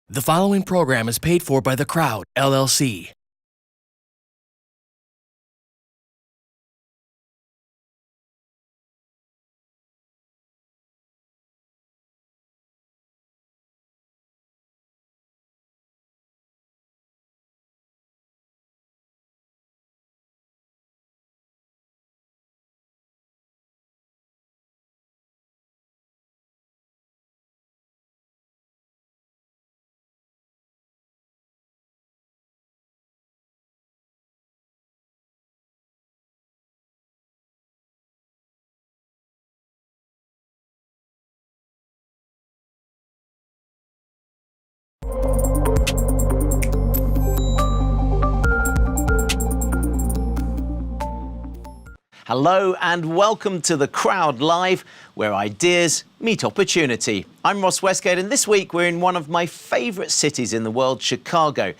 The following program is paid for by The Crowd, LLC. Hello and welcome to The Crowd Live, where ideas meet opportunity. I'm Ross Westgate, and this week we're in one of my favourite cities in the world, Chicago.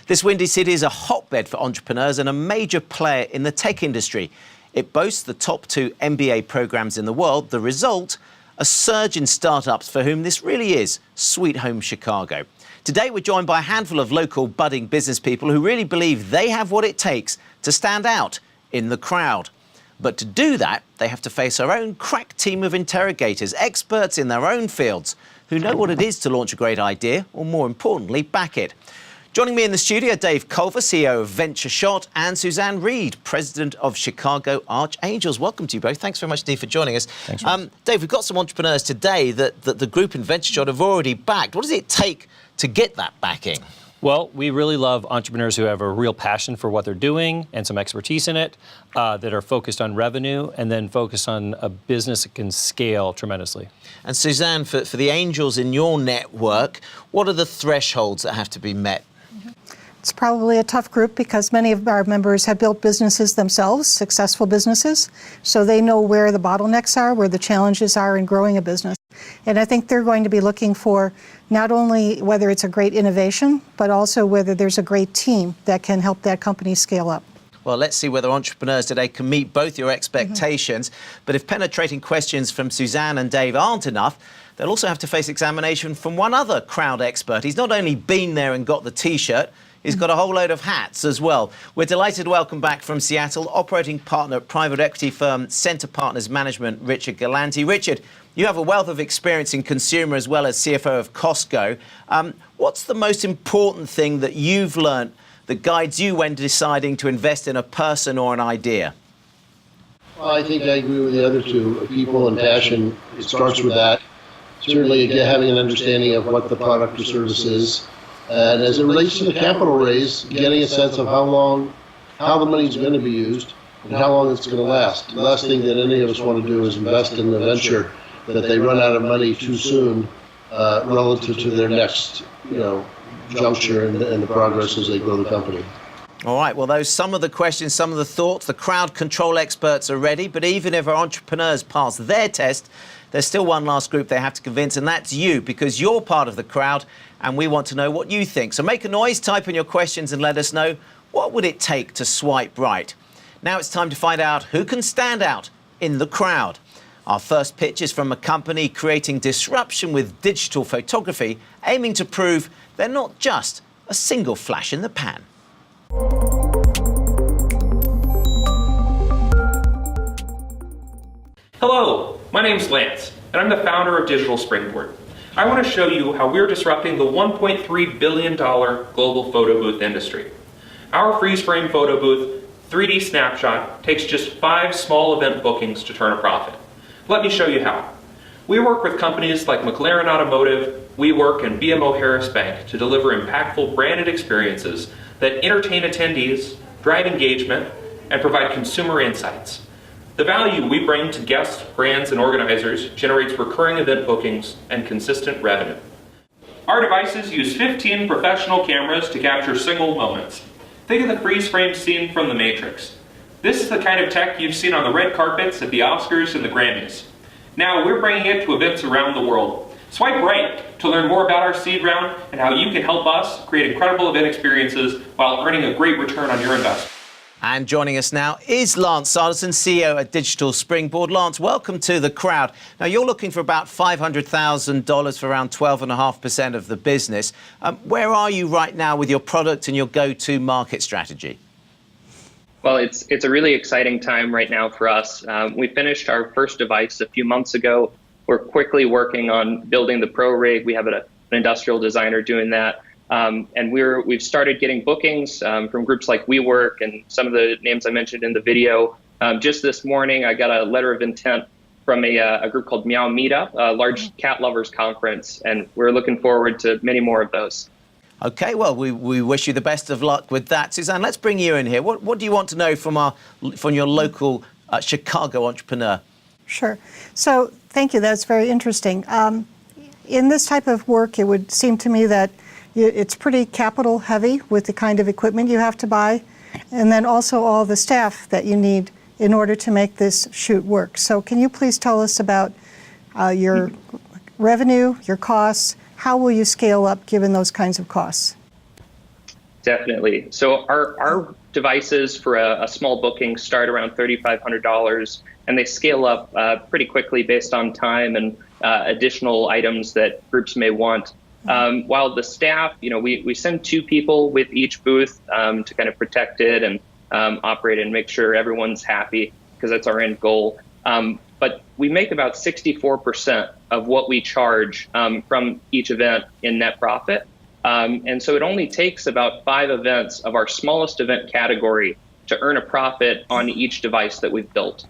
This windy city is a hotbed for entrepreneurs and a major player in the tech industry. It boasts the top 2 MBA programs in the world. The result, a surge in startups for whom this really is sweet home Chicago. Today we're joined by a handful of local budding business people who really believe they have what it takes to stand out in the crowd. But to do that, they have to face our own crack team of interrogators, experts in their own fields, who know what it is to launch a great idea, or more importantly, back it. Joining me in the studio, Dave Culver, CEO of VentureShot, and Suzanne Reed, President of Chicago Archangels. Welcome to you both. Thanks very much, Dave, for joining us. Thanks, Ross. Dave, we've got some entrepreneurs today that the group in VentureShot have already backed. What does it take to get that backing? Well, we really love entrepreneurs who have a real passion for what they're doing and some expertise in it, that are focused on revenue and then focused on a business that can scale tremendously. And Suzanne, for the angels in your network, what are the thresholds that have to be met? It's probably a tough group because many of our members have built businesses themselves, successful businesses, so they know where the bottlenecks are, where the challenges are in growing a business. And I think they're going to be looking for not only whether it's a great innovation, but also whether there's a great team that can help that company scale up. Well, let's see whether entrepreneurs today can meet both your expectations. But if penetrating questions from Suzanne and Dave aren't enough, they'll also have to face examination from one other crowd expert. He's not only been there and got the T-shirt, he's got a whole load of hats as well. We're delighted to welcome back from Seattle, operating partner at private equity firm Center Partners Management, Richard Galanti. Richard, you have a wealth of experience in consumer as well as CFO of Costco. What's the most important thing that you've learned that guides you when deciding to invest in a person or an idea? Well, I think I agree with the other two. People and passion, it starts with that. Certainly having an understanding of what the product or service is. And as it relates to the capital raise, getting a sense of how the money is going to be used and how long it's going to last. The last thing that any of us want to do is invest in a venture that they run out of money too soon relative to their next, juncture and the progress as they grow the company. All right, well, those some of the questions, some of the thoughts. The crowd control experts are ready, but even if our entrepreneurs pass their test, there's still one last group they have to convince, and that's you, because you're part of the crowd, and we want to know what you think. So make a noise, type in your questions, and let us know, what would it take to swipe right? Now it's time to find out who can stand out in the crowd. Our first pitch is from a company creating disruption with digital photography, aiming to prove they're not just a single flash in the pan. Hello, my name's Lance, and I'm the founder of Digital Springboard. I want to show you how we're disrupting the $1.3 billion global photo booth industry. Our freeze-frame photo booth 3D snapshot takes just 5 small event bookings to turn a profit. Let me show you how. We work with companies like McLaren Automotive, WeWork, and BMO Harris Bank to deliver impactful branded experiences that entertain attendees, drive engagement, and provide consumer insights. The value we bring to guests, brands, and organizers generates recurring event bookings and consistent revenue. Our devices use 15 professional cameras to capture single moments. Think of the freeze-frame scene from The Matrix. This is the kind of tech you've seen on the red carpets at the Oscars and the Grammys. Now we're bringing it to events around the world. Swipe right to learn more about our seed round and how you can help us create incredible event experiences while earning a great return on your investment. And joining us now is Lance Sanderson, CEO at Digital Springboard. Lance, welcome to the crowd. Now, you're looking for about $500,000 for around 12.5% of the business. Where are you right now with your product and your go-to market strategy? Well, it's a really exciting time right now for us. We finished our first device a few months ago. We're quickly working on building the Pro Rig. We have an industrial designer doing that. And we've started getting bookings from groups like WeWork and some of the names I mentioned in the video. Just this morning, I got a letter of intent from a group called Meow Meetup, a large cat lovers conference, and we're looking forward to many more of those. OK, well, we wish you the best of luck with that. Suzanne, let's bring you in here. What do you want to know from your local Chicago entrepreneur? Sure. So thank you. That's very interesting. In this type of work, it would seem to me that it's pretty capital heavy with the kind of equipment you have to buy, and then also all the staff that you need in order to make this shoot work. So can you please tell us about your revenue, your costs? How will you scale up given those kinds of costs? Definitely. So our devices for a small booking start around $3,500, and they scale up pretty quickly based on time and additional items that groups may want. While the staff, we send 2 people with each booth to kind of protect it and operate and make sure everyone's happy, because that's our end goal. But we make about 64% of what we charge from each event in net profit. And so it only takes about 5 events of our smallest event category to earn a profit on each device that we've built.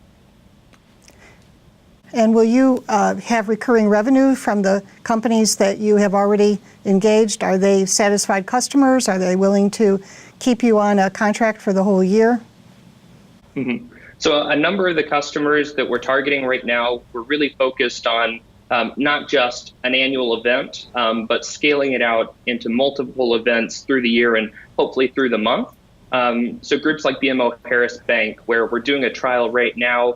And will you have recurring revenue from the companies that you have already engaged? Are they satisfied customers? Are they willing to keep you on a contract for the whole year? Mm-hmm. So a number of the customers that we're targeting right now, we're really focused on not just an annual event, but scaling it out into multiple events through the year and hopefully through the month. So groups like BMO Harris Bank, where we're doing a trial right now,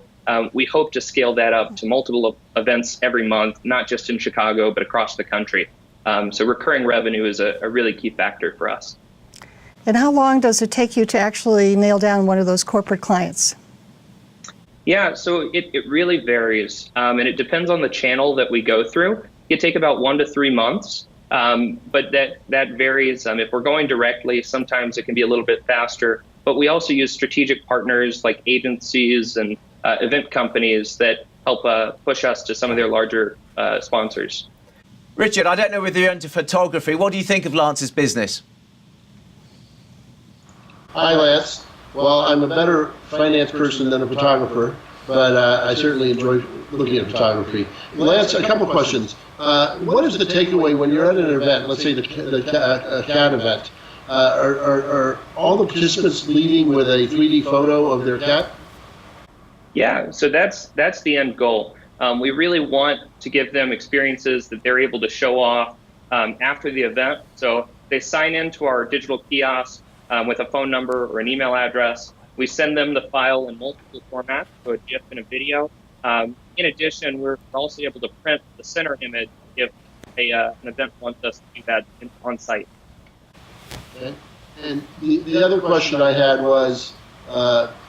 we hope to scale that up to multiple events every month, not just in Chicago, but across the country. So recurring revenue is a really key factor for us. And how long does it take you to actually nail down one of those corporate clients? Yeah, so it really varies, and it depends on the channel that we go through. It can take about 1 to 3 months, but that varies. If we're going directly, sometimes it can be a little bit faster, but we also use strategic partners like agencies and event companies that help push us to some of their larger sponsors. Richard, I don't know whether you're into photography. What do you think of Lance's business? Hi, Lance. Well, I'm a better finance person than a photographer, but I certainly enjoy looking at photography. Lance, a couple questions. What is the takeaway when you're at an event, let's say the cat event? Are all the participants leaving with a 3D photo of their cat? Yeah, so that's the end goal. We really want to give them experiences that they're able to show off after the event. So they sign into our digital kiosk with a phone number or an email address. We send them the file in multiple formats, so a GIF and a video. In addition, we're also able to print the center image if an event wants us to do that on site. Okay. And the other question I had was,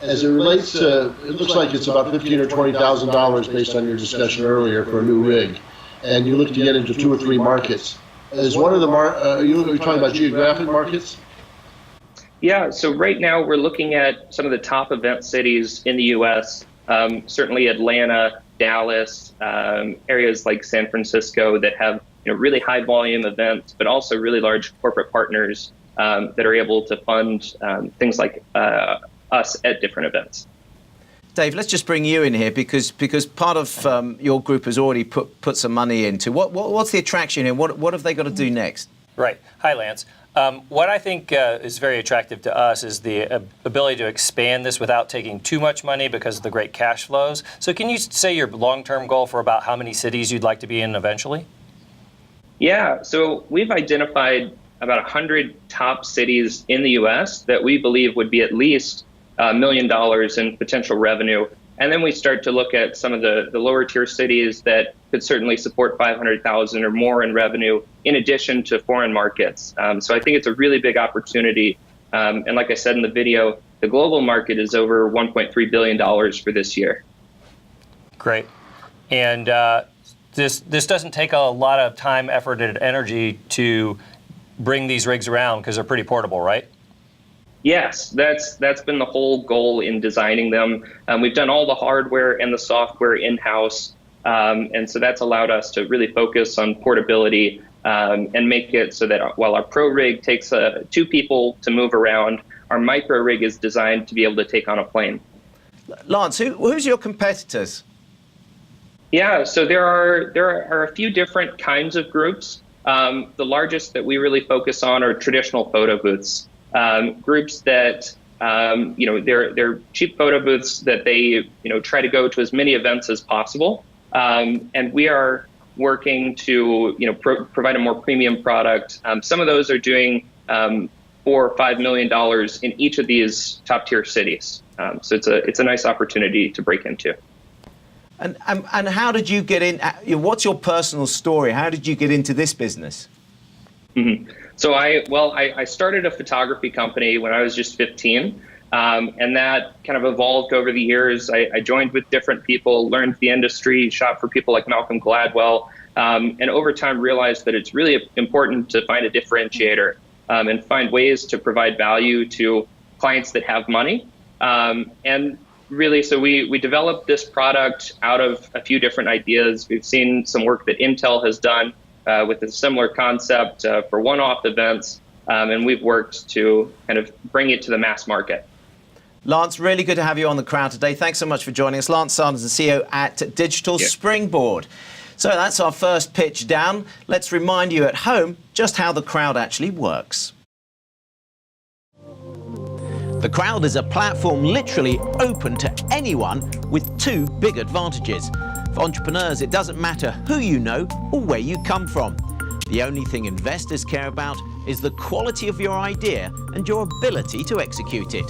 as it relates to, it looks like it's about $15,000 or $20,000 based on your discussion earlier for a new rig, and you look to get into 2 or 3 markets. Is one of the are you talking about geographic markets? Yeah, so right now we're looking at some of the top event cities in the U.S., certainly Atlanta, Dallas, areas like San Francisco that have really high volume events, but also really large corporate partners that are able to fund things like us at different events. Dave, let's just bring you in here because part of your group has already put some money into. What's the attraction here? What have they got to do next? Right. Hi, Lance. What I think is very attractive to us is the ability to expand this without taking too much money because of the great cash flows. So can you say your long-term goal for about how many cities you'd like to be in eventually? Yeah, so we've identified about 100 top cities in the U.S. that we believe would be at least $1 million in potential revenue. And then we start to look at some of the lower tier cities that could certainly support 500,000 or more in revenue, in addition to foreign markets. So I think it's a really big opportunity. And like I said in the video, the global market is over $1.3 billion for this year. Great. And this doesn't take a lot of time, effort, and energy to bring these rigs around because they're pretty portable, right? Yes, that's been the whole goal in designing them. We've done all the hardware and the software in-house, and so that's allowed us to really focus on portability and make it so that while our Pro rig takes 2 people to move around, our Micro rig is designed to be able to take on a plane. Lance, who's your competitors? Yeah, so there are a few different kinds of groups. The largest that we really focus on are traditional photo booths. Groups that, they're cheap photo booths that they, try to go to as many events as possible. And we are working to, provide a more premium product. Some of those are doing $4 or $5 million in each of these top tier cities. So it's a nice opportunity to break into. And how did you get in? What's your personal story? How did you get into this business? Mm-hmm. So I started a photography company when I was just 15, and that kind of evolved over the years. I joined with different people, learned the industry, shot for people like Malcolm Gladwell, and over time realized that it's really important to find a differentiator and find ways to provide value to clients that have money. And really, so we developed this product out of a few different ideas. We've seen some work that Intel has done with a similar concept for one-off events, and we've worked to kind of bring it to the mass market. Lance, really good to have you on The Crowd today. Thanks so much for joining us. Lance Sanders, the CEO at Digital Springboard. So that's our first pitch down. Let's remind you at home just how The Crowd actually works. The Crowd is a platform literally open to anyone with 2 big advantages. For entrepreneurs, it doesn't matter who you know or where you come from. The only thing investors care about is the quality of your idea and your ability to execute it.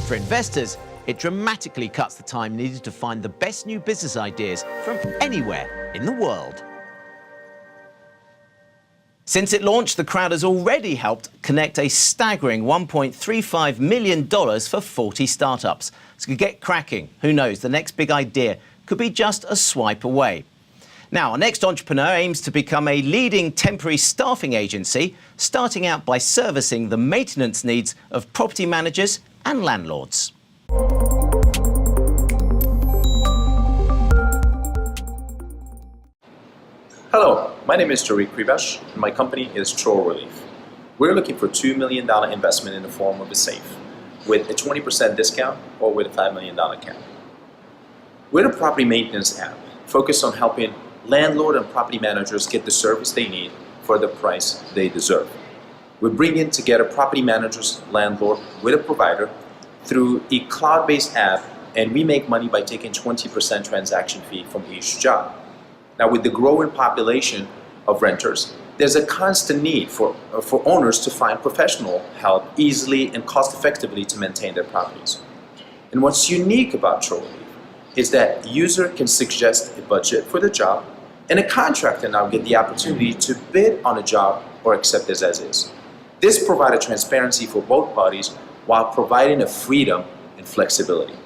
For investors, it dramatically cuts the time needed to find the best new business ideas from anywhere in the world. Since it launched, The Crowd has already helped connect a staggering $1.35 million for 40 startups. So get cracking. Who knows, the next big idea could be just a swipe away. Now, our next entrepreneur aims to become a leading temporary staffing agency, starting out by servicing the maintenance needs of property managers and landlords. Hello, my name is Tariq Kribash, and my company is Chore Relief. We're looking for a $2 million investment in the form of a safe, with a 20% discount or with a $5 million cap. We're a property maintenance app focused on helping landlord and property managers get the service they need for the price they deserve. We're bringing together property managers, landlord with a provider through a cloud-based app, and we make money by taking 20% transaction fee from each job. Now, with the growing population of renters, there's a constant need for owners to find professional help easily and cost-effectively to maintain their properties. And what's unique about Chore Relief is that user can suggest a budget for the job, and a contractor now get the opportunity to bid on a job or accept it as is. This provides transparency for both parties while providing a freedom and flexibility.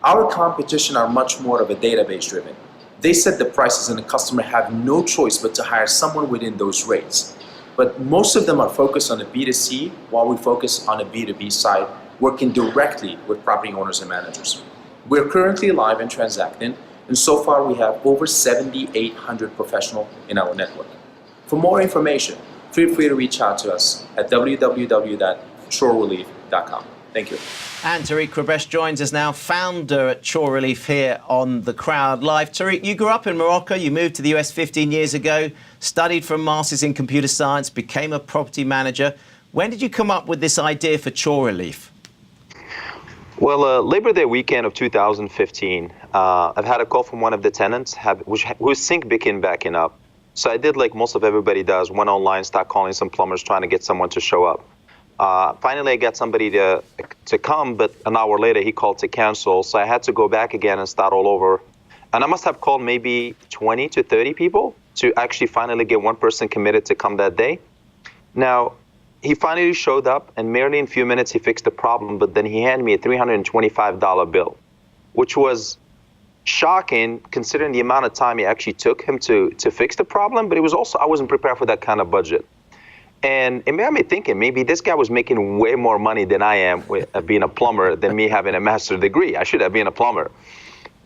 Our competition are much more of a database driven. They set the prices and the customer have no choice but to hire someone within those rates. But most of them are focused on the B2C while we focus on the B2B side, working directly with property owners and managers. We're currently live and transacting, and so far we have over 7,800 professionals in our network. For more information, feel free to reach out to us at www.chorerelief.com. Thank you. And Tariq Kribash joins us now, founder at Chore Relief here on The Crowd Live. Tariq, you grew up in Morocco, you moved to the US 15 years ago, studied for a master's in computer science, became a property manager. When did you come up with this idea for Chore Relief? Well, Labor Day weekend of 2015, I've had a call from one of the tenants whose sink became backing up. So I did like most of everybody does, went online, started calling some plumbers, trying to get someone to show up. Finally, I got somebody to come, but an hour later he called to cancel. So I had to go back again and start all over. And I must have called maybe 20 to 30 people to actually finally get one person committed to come that day. Now, he finally showed up, and merely in a few minutes he fixed the problem, but then he handed me a $325 bill, which was shocking considering the amount of time it actually took him to fix the problem. But it was also, I wasn't prepared for that kind of budget. And it made me thinking, maybe this guy was making way more money than I am with being a plumber than me having a master's degree. I should have been a plumber.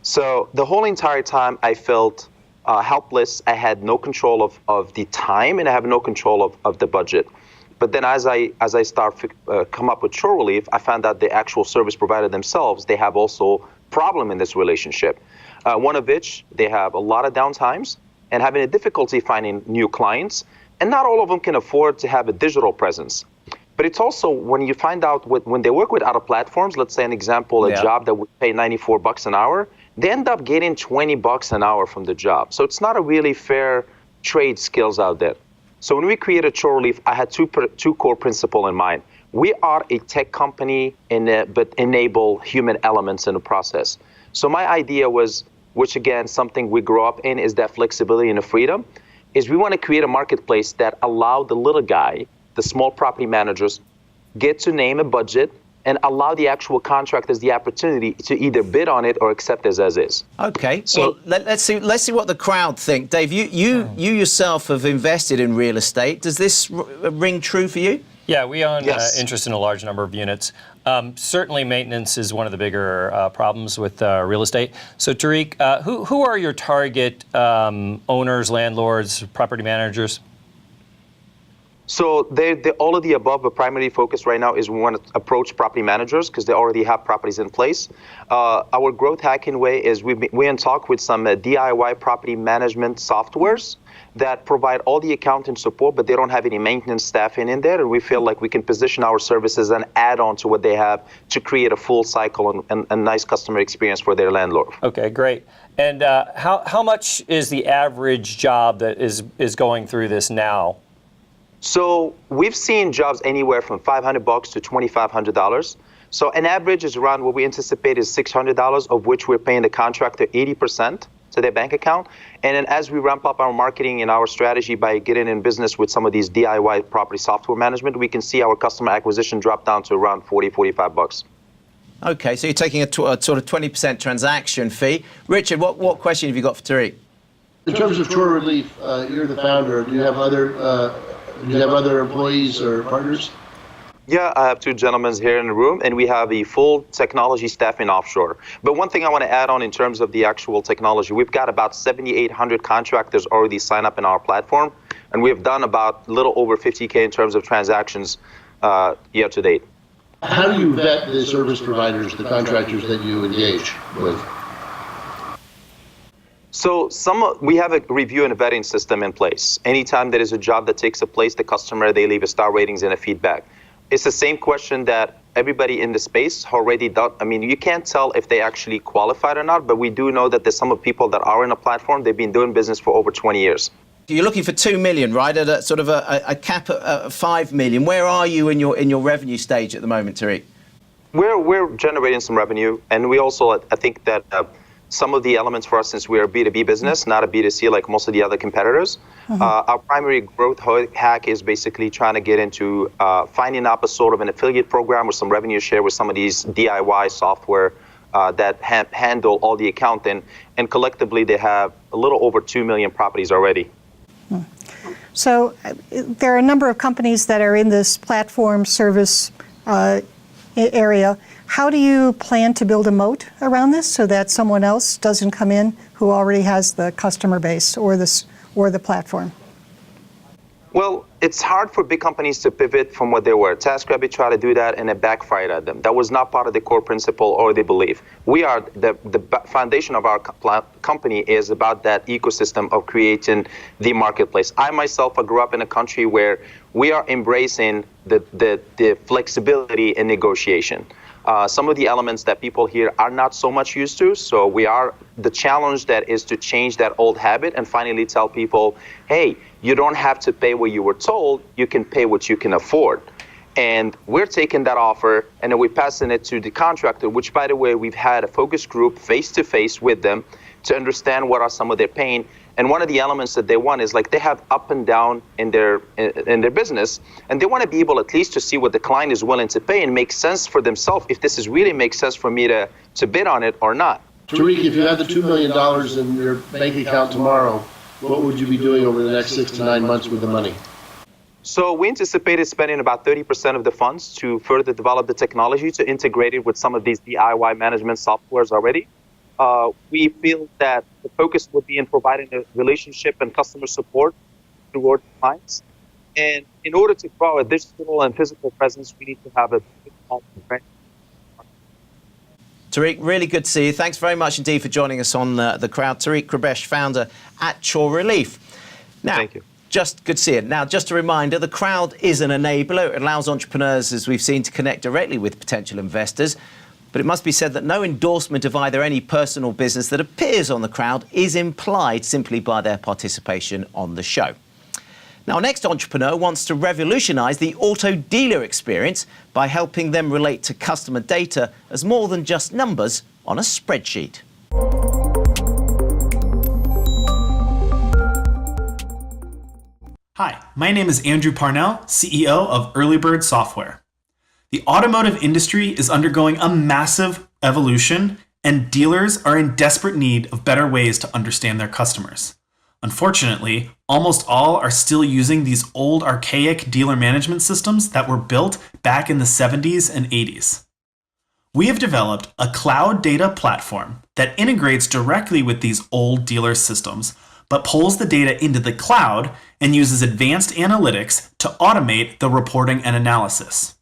So the whole entire time I felt helpless. I had no control of the time, and I have no control of the budget. But then as I start come up with Chore Relief, I found out the actual service provider themselves, they have also problem in this relationship. One of which, they have a lot of downtimes and having a difficulty finding new clients. And not all of them can afford to have a digital presence. But it's also when you find out when they work with other platforms, let's say an example, a job that would pay $94 an hour, they end up getting $20 an hour from the job. So it's not a really fair trade skills out there. So when we created Chore Relief, I had two core principles in mind. We are a tech company, but enable human elements in the process. So my idea was, which again, something we grew up in, is that flexibility and the freedom, is we want to create a marketplace that allow the little guy, the small property managers, get to name a budget and allow the actual contractors the opportunity to either bid on it or accept it as is. Okay, so let's see what the crowd think. Dave, you yourself have invested in real estate. Does this ring true for you? Yeah, we own interest in a large number of units. Certainly maintenance is one of the bigger problems with real estate. So Tariq, who are your target owners, landlords, property managers? So all of the above, but primary focus right now is we want to approach property managers because they already have properties in place. Our growth hacking way is we're in talk with some DIY property management softwares that provide all the accounting support, but they don't have any maintenance staffing in there. And we feel like we can position our services and add on to what they have to create a full cycle and a nice customer experience for their landlord. Okay, great. And how much is the average job that is going through this now? So we've seen jobs anywhere from $500 to $2,500. So an average is around what we anticipate is $600, of which we're paying the contractor 80% to their bank account. And then as we ramp up our marketing and our strategy by getting in business with some of these DIY property software management, we can see our customer acquisition drop down to around $40, $45. Okay, so you're taking a sort of 20% transaction fee. Richard, what question have you got for Tariq? In terms of Chore Relief, you're the founder. Do you have other employees or partners? Yeah, I have two gentlemen here in the room, and we have a full technology staffing offshore. But one thing I want to add on in terms of the actual technology, we've got about 7,800 contractors already signed up in our platform, and we've done about a little over 50K in terms of transactions year to date. How do you vet the service providers, the contractors that you engage with? So we have a review and a vetting system in place. Anytime there is a job that takes place, the customer, they leave a star ratings and a feedback. It's the same question that everybody in the space already does. I mean, you can't tell if they actually qualified or not, but we do know that there's some people that are in a platform, they've been doing business for over 20 years. You're looking for 2 million, right? At a sort of a cap at 5 million. Where are you in your revenue stage at the moment, Tariq? We're generating some revenue, and we also, I think that some of the elements for us, since we're a B2B business, not a B2C like most of the other competitors, our primary growth hack is basically trying to get into finding up a sort of an affiliate program or some revenue share with some of these DIY software that handle all the accounting, and collectively they have a little over 2 million properties already. So there are a number of companies that are in this platform service area. How do you plan to build a moat around this so that someone else doesn't come in who already has the customer base or the platform? Well, it's hard for big companies to pivot from what they were. TaskRabbit tried to do that and it backfired at them. That was not part of the core principle or the belief. We are the foundation of our company is about that ecosystem of creating the marketplace. I myself grew up in a country where we are embracing the flexibility and negotiation. Some of the elements that people here are not so much used to. So the challenge that is to change that old habit and finally tell people, hey, you don't have to pay what you were told, you can pay what you can afford. And we're taking that offer and then we're passing it to the contractor, which by the way, we've had a focus group face-to-face with them to understand what are some of their pain. And one of the elements that they want is like they have up and down in their business, and they want to be able at least to see what the client is willing to pay and make sense for themselves if this is really makes sense for me to bid on it or not. Tariq, if you had the $2 million in your bank account tomorrow, what would you be doing over the next 6 to 9 months with the money? So we anticipated spending about 30% of the funds to further develop the technology to integrate it with some of these DIY management softwares already. We feel that the focus would be in providing a relationship and customer support toward clients. And in order to grow a digital and physical presence, we need to have a brand. Tariq, really good to see you. Thanks very much indeed for joining us on The Crowd. Tariq Kribesh, founder at Chore Relief. Now, Thank you. Just good to see you. Now, just a reminder, The Crowd is an enabler. It allows entrepreneurs, as we've seen, to connect directly with potential investors. But it must be said that no endorsement of either any person or business that appears on The Crowd is implied simply by their participation on the show. Now, our next entrepreneur wants to revolutionise the auto dealer experience by helping them relate to customer data as more than just numbers on a spreadsheet. Hi, my name is Andrew Parnell, CEO of Early Bird Software. The automotive industry is undergoing a massive evolution, and dealers are in desperate need of better ways to understand their customers. Unfortunately, almost all are still using these old archaic dealer management systems that were built back in the 70s and 80s. We have developed a cloud data platform that integrates directly with these old dealer systems, but pulls the data into the cloud and uses advanced analytics to automate the reporting and analysis.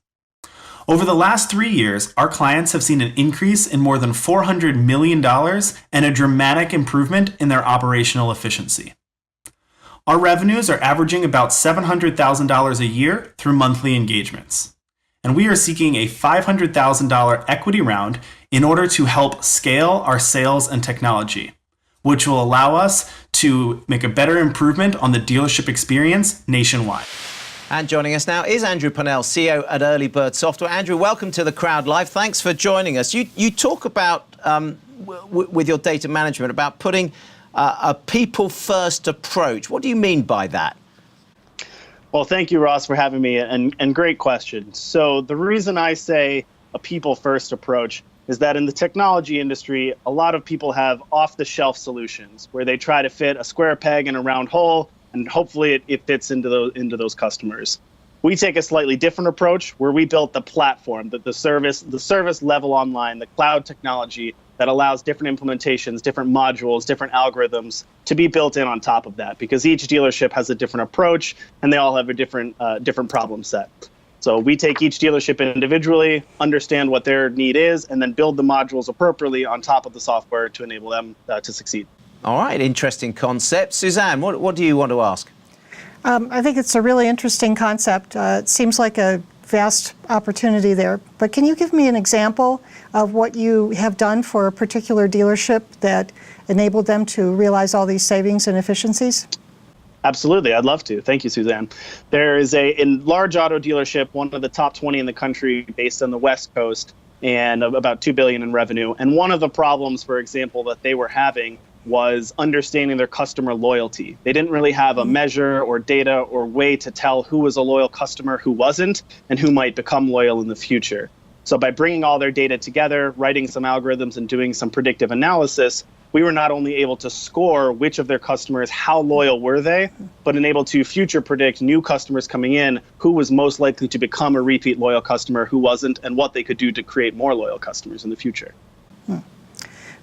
Over the last 3 years, our clients have seen an increase in more than $400 million and a dramatic improvement in their operational efficiency. Our revenues are averaging about $700,000 a year through monthly engagements. And we are seeking a $500,000 equity round in order to help scale our sales and technology, which will allow us to make a better improvement on the dealership experience nationwide. And joining us now is Andrew Parnell, CEO at Early Bird Software. Andrew, welcome to The Crowd Live. Thanks for joining us. You talk about, with your data management, about putting a people-first approach. What do you mean by that? Well, thank you, Ross, for having me, and great question. So the reason I say a people-first approach is that in the technology industry, a lot of people have off-the-shelf solutions where they try to fit a square peg in a round hole, and hopefully it fits into those customers. We take a slightly different approach where we built the platform, the service level online, the cloud technology that allows different implementations, different modules, different algorithms to be built in on top of that, because each dealership has a different approach and they all have a different problem set. So we take each dealership individually, understand what their need is, and then build the modules appropriately on top of the software to enable them to succeed. All right, interesting concept. Suzanne, what do you want to ask? I think it's a really interesting concept. It seems like a vast opportunity there. But can you give me an example of what you have done for a particular dealership that enabled them to realize all these savings and efficiencies? Absolutely, I'd love to. Thank you, Suzanne. There is a large auto dealership, one of the top 20 in the country, based on the West Coast, and about $2 billion in revenue. And one of the problems, for example, that they were having was understanding their customer loyalty. They didn't really have a measure or data or way to tell who was a loyal customer, who wasn't, and who might become loyal in the future. So by bringing all their data together, writing some algorithms and doing some predictive analysis, we were not only able to score which of their customers, how loyal were they, but enabled to future predict new customers coming in, who was most likely to become a repeat loyal customer, who wasn't, and what they could do to create more loyal customers in the future.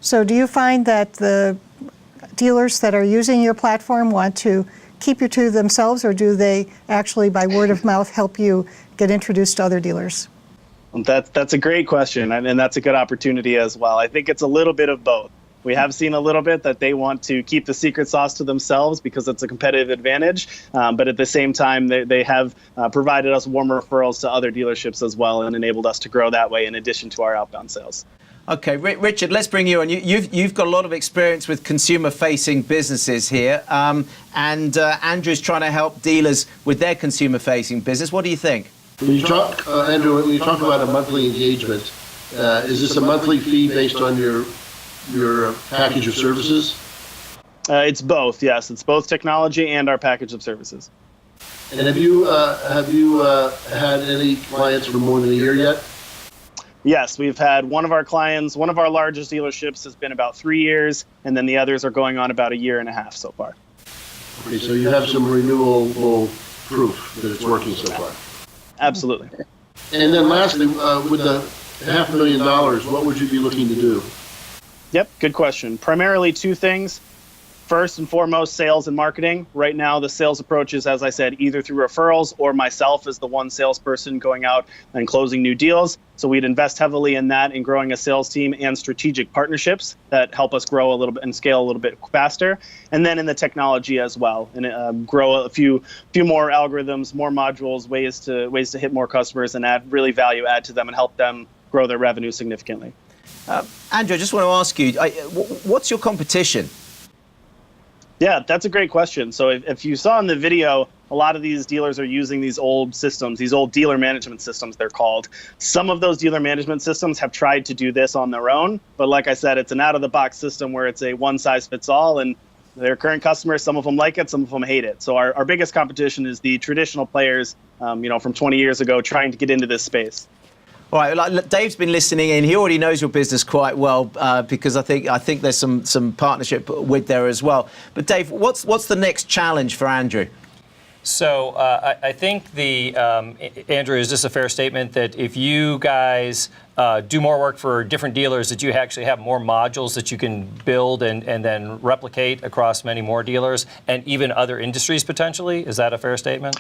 So do you find that the dealers that are using your platform want to keep you to themselves, or do they actually, by word of mouth, help you get introduced to other dealers? That's a great question, and that's a good opportunity as well. I think it's a little bit of both. We have seen a little bit that they want to keep the secret sauce to themselves because it's a competitive advantage, but at the same time, they have provided us warm referrals to other dealerships as well and enabled us to grow that way in addition to our outbound sales. Okay, Richard, let's bring you on. You've got a lot of experience with consumer-facing businesses here, and Andrew's trying to help dealers with their consumer-facing business. What do you think? When you talk, Andrew, when you talk about a monthly engagement, is this a monthly fee based on your package of services? It's both, yes. It's both technology and our package of services. And have you had any clients for more than a year yet? Yes, we've had one of our clients, one of our largest dealerships has been about 3 years, and then the others are going on about a year and a half so far. Okay, so you have some renewable proof that it's working so far. Absolutely. And then lastly, with the $500,000, what would you be looking to do? Yep, good question. Primarily two things. First and foremost, sales and marketing. Right now, the sales approach is, as I said, either through referrals or myself as the one salesperson going out and closing new deals. So we'd invest heavily in that, in growing a sales team and strategic partnerships that help us grow a little bit and scale a little bit faster. And then in the technology as well, and grow a few more algorithms, more modules, ways to hit more customers and add really value add to them and help them grow their revenue significantly. Andrew, I just want to ask you, what's your competition? Yeah, that's a great question. So if you saw in the video, a lot of these dealers are using these old systems, these old dealer management systems, they're called. Some of those dealer management systems have tried to do this on their own. But like I said, it's an out-of-the-box system where it's a one-size-fits-all. And their current customers, some of them like it, some of them hate it. So our biggest competition is the traditional players, from 20 years ago trying to get into this space. All right, like Dave's been listening in. He already knows your business quite well because I think there's some partnership with there as well. But Dave, what's the next challenge for Andrew? So I think Andrew, is this a fair statement that if you guys do more work for different dealers, that you actually have more modules that you can build and then replicate across many more dealers and even other industries potentially? Is that a fair statement?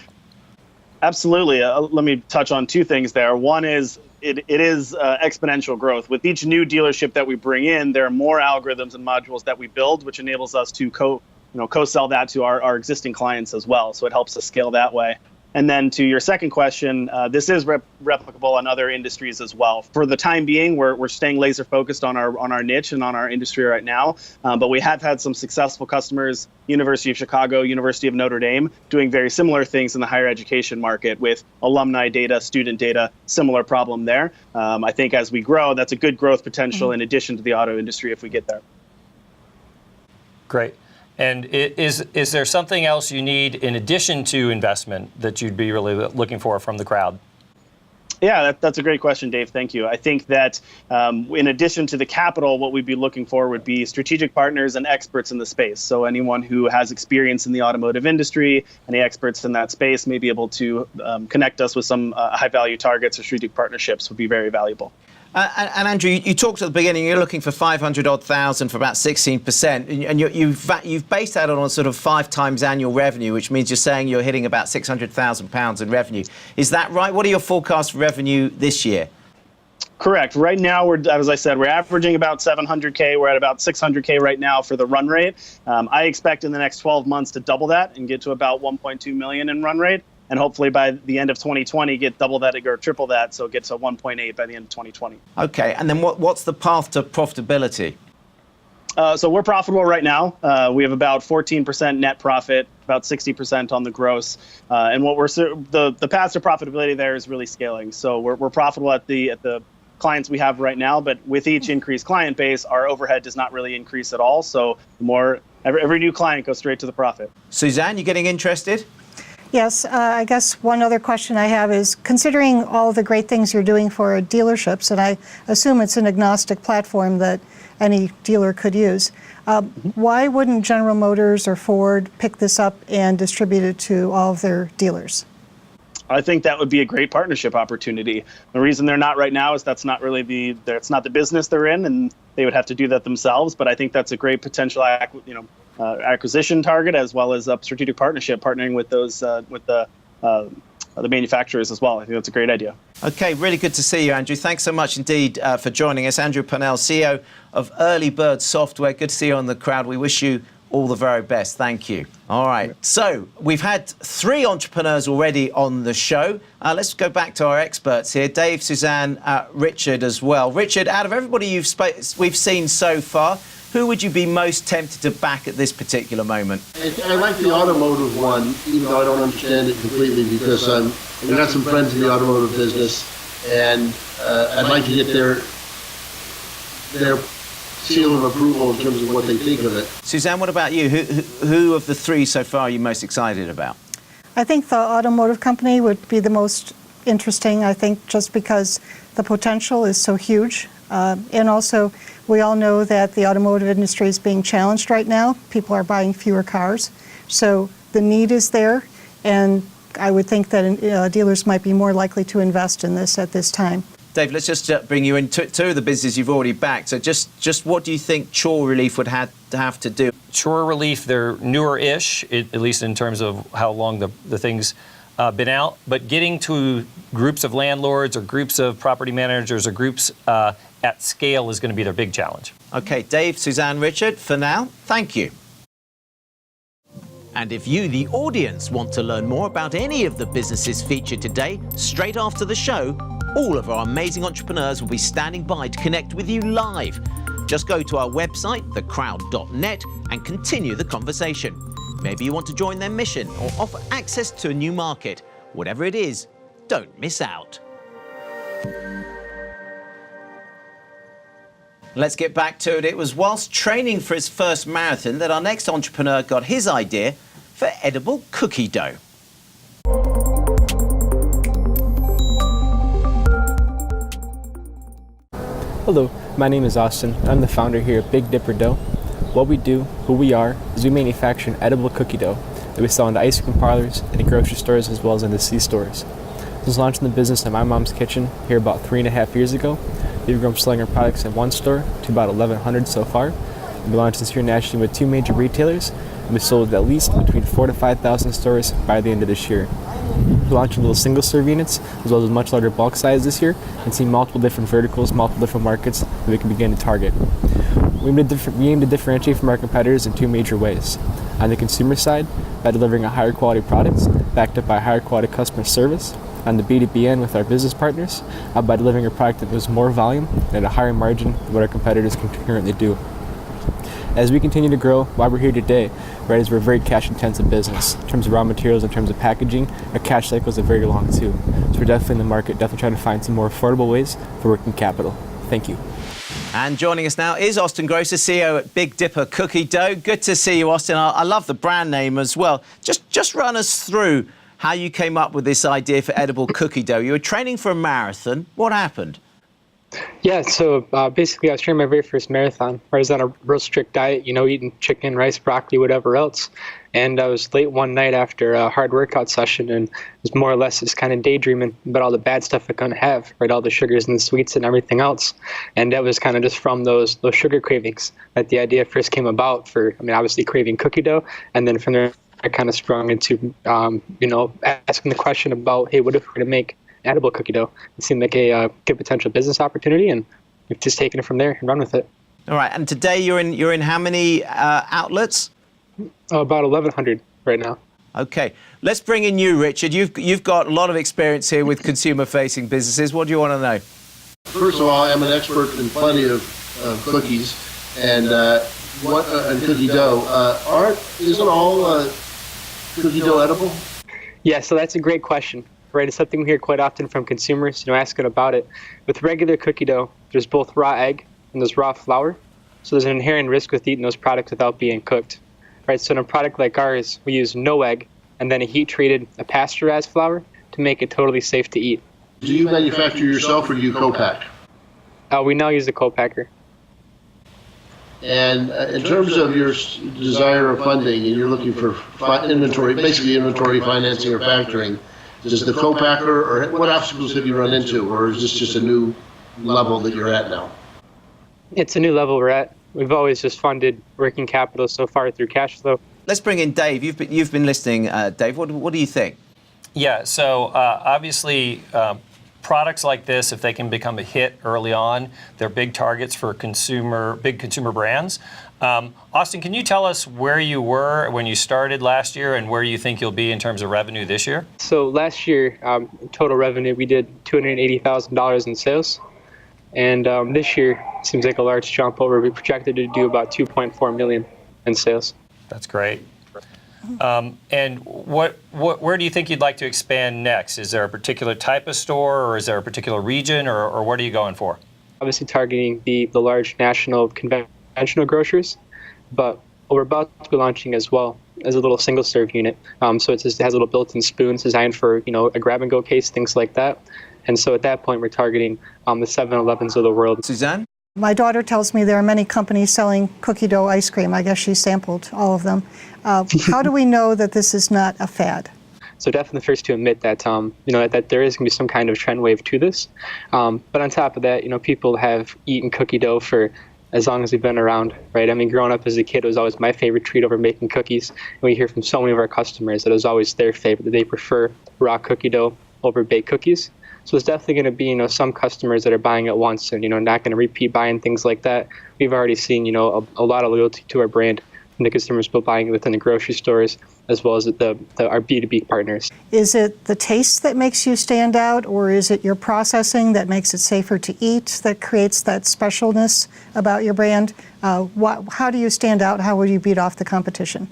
Absolutely. Let me touch on two things there. One is it is exponential growth. With each new dealership that we bring in, there are more algorithms and modules that we build, which enables us to co-sell that to our existing clients as well. So it helps us scale that way. And then to your second question, this is replicable on other industries as well. For the time being, we're staying laser focused on our niche and on our industry right now. But we have had some successful customers, University of Chicago, University of Notre Dame, doing very similar things in the higher education market with alumni data, student data, similar problem there. I think as we grow, that's a good growth potential in addition to the auto industry if we get there. Great. And is there something else you need in addition to investment that you'd be really looking for from the crowd? Yeah, that's a great question, Dave. Thank you. I think that in addition to the capital, what we'd be looking for would be strategic partners and experts in the space. So anyone who has experience in the automotive industry, any experts in that space may be able to connect us with some high-value targets or strategic partnerships would be very valuable. And Andrew, you talked at the beginning, you're looking for 500,000 for about 16%, and you've based that on sort of 5 times annual revenue, which means you're saying you're hitting about £600,000 in revenue. Is that right? What are your forecasts for revenue this year? Correct. Right now, as I said, we're averaging about 700K. We're at about 600K right now for the run rate. I expect in the next 12 months to double that and get to about 1.2 million in run rate. And hopefully by the end of 2020, get double that or triple that, so it gets to 1.8 by the end of 2020. Okay, and then what's the path to profitability? So we're profitable right now. We have about 14% net profit, about 60% on the gross. And what the path to profitability there is really scaling. So we're profitable at the clients we have right now, but with each increased client base, our overhead does not really increase at all. So every new client goes straight to the profit. Suzanne, you getting interested? Yes, I guess one other question I have is, considering all the great things you're doing for dealerships, and I assume it's an agnostic platform that any dealer could use, why wouldn't General Motors or Ford pick this up and distribute it to all of their dealers? I think that would be a great partnership opportunity. The reason they're not right now is that's not the business they're in, and they would have to do that themselves. But I think that's a great potential acquisition target, as well as a strategic partnership, partnering with those with the manufacturers as well. I think that's a great idea. Okay, really good to see you, Andrew. Thanks so much indeed for joining us. Andrew Purnell, CEO of Early Bird Software. Good to see you on the crowd. We wish you all the very best. Thank you. All right. So we've had 3 entrepreneurs already on the show. Let's go back to our experts here. Dave, Suzanne, Richard as well. Richard, out of everybody we've seen so far, who would you be most tempted to back at this particular moment? I like the automotive one, even though I don't understand it completely, because I've got some friends in the automotive business, and I'd like to get their seal of approval in terms of what they think of it. Suzanne, what about you? Who of the three so far are you most excited about? I think the automotive company would be the most interesting, I think, just because the potential is so huge. And also, we all know that the automotive industry is being challenged right now. People are buying fewer cars. So the need is there, and I would think that dealers might be more likely to invest in this at this time. Dave, let's just bring you in two of the businesses you've already backed. So just what do you think Chore Relief would have to do? Chore Relief, they're newer-ish, at least in terms of how long the thing's been out. But getting to groups of landlords or groups of property managers or groups at scale is going to be their big challenge. Okay, Dave, Suzanne, Richard, for now, thank you. And if you, the audience, want to learn more about any of the businesses featured today, straight after the show, all of our amazing entrepreneurs will be standing by to connect with you live. Just go to our website, thecrowd.net, and continue the conversation. Maybe you want to join their mission or offer access to a new market. Whatever it is, don't miss out. Let's get back to it. It was whilst training for his first marathon that our next entrepreneur got his idea for edible cookie dough. Hello, my name is Austin. I'm the founder here at Big Dipper Dough. What we do, who we are, is we manufacture an edible cookie dough that we sell into ice cream parlors, into grocery stores, as well as into C-stores. Since launching the business in my mom's kitchen here about 3.5 years ago, we've grown from selling our products in one store to about 1,100 so far. We launched this here nationally with 2 major retailers, and we sold at least between 4,000 to 5,000 stores by the end of this year. We're launching little single-serve units, as well as much larger bulk size this year, and see multiple different verticals, multiple different markets that we can begin to target. We aim to differentiate from our competitors in 2 major ways. On the consumer side, by delivering a higher quality products, backed up by higher quality customer service. On the B2B end with our business partners, by delivering a product that moves more volume and at a higher margin than what our competitors can currently do. As we continue to grow, why we're here today, right, is we're a very cash-intensive business. In terms of raw materials, in terms of packaging, our cash cycles are very long too. So we're definitely in the market, definitely trying to find some more affordable ways for working capital. Thank you. And joining us now is Austin Grosser, CEO at Big Dipper Cookie Dough. Good to see you, Austin. I love the brand name as well. Just run us through how you came up with this idea for edible cookie dough. You were training for a marathon. What happened? Yeah, so basically I was training my very first marathon, where I was on a real strict diet, eating chicken, rice, broccoli, whatever else. And I was late one night after a hard workout session and was more or less just kind of daydreaming about all the bad stuff I couldn't have, right? All the sugars and the sweets and everything else. And that was kind of just from those sugar cravings that the idea first came about for, obviously craving cookie dough. And then from there, I kind of sprung into, asking the question about, hey, what if we're going to make edible cookie dough? It seemed like a good potential business opportunity, and we've just taken it from there and run with it. All right, and today you're in how many outlets? About 1,100 right now. Okay, let's bring in you, Richard. You've got a lot of experience here with consumer-facing businesses. What do you want to know? First of all, I'm an expert in plenty of cookies and cookie dough. Isn't all cookie dough edible? Yeah, so that's a great question. Right, it's something we hear quite often from consumers, asking about it. With regular cookie dough, there's both raw egg and there's raw flour. So there's an inherent risk with eating those products without being cooked. Right, so in a product like ours, we use no egg and then a pasteurized flour to make it totally safe to eat. Do you manufacture yourself or do you co-pack? We now use a co-packer. And in terms of your desire of funding, and you're looking for inventory financing or factoring, does the co-packer, or what obstacles have you run into, or is this just a new level that you're at now? It's a new level we're at. We've always just funded working capital so far through cash flow. Let's bring in Dave. You've been listening, Dave. What do you think? Yeah, so obviously products like this, if they can become a hit early on, they're big targets for big consumer brands. Austin, can you tell us where you were when you started last year and where you think you'll be in terms of revenue this year? So last year, total revenue, we did $280,000 in sales. And this year seems like a large jump over. We projected to do about $2.4 million in sales. That's great. And where do you think you'd like to expand next? Is there a particular type of store, or is there a particular region, or what are you going for? obviously targeting the large national conventional grocers, but what we're about to be launching as well as a little single serve unit. So it has little built-in spoons designed for a grab-and-go case, things like that. And so at that point, we're targeting the 7-Elevens of the world. Suzanne? My daughter tells me there are many companies selling cookie dough ice cream. I guess she sampled all of them. How do we know that this is not a fad? So definitely the first to admit that that there is going to be some kind of trend wave to this. But on top of that, people have eaten cookie dough for as long as we've been around, right? I mean, growing up as a kid, it was always my favorite treat over making cookies. And we hear from so many of our customers that it was always their favorite, that they prefer raw cookie dough over baked cookies. So there's definitely going to be, some customers that are buying it once and, not going to repeat buying, things like that. We've already seen, a lot of loyalty to our brand from the consumers, both buying it within the grocery stores as well as our B2B partners. Is it the taste that makes you stand out, or is it your processing that makes it safer to eat, that creates that specialness about your brand? How do you stand out? How will you beat off the competition?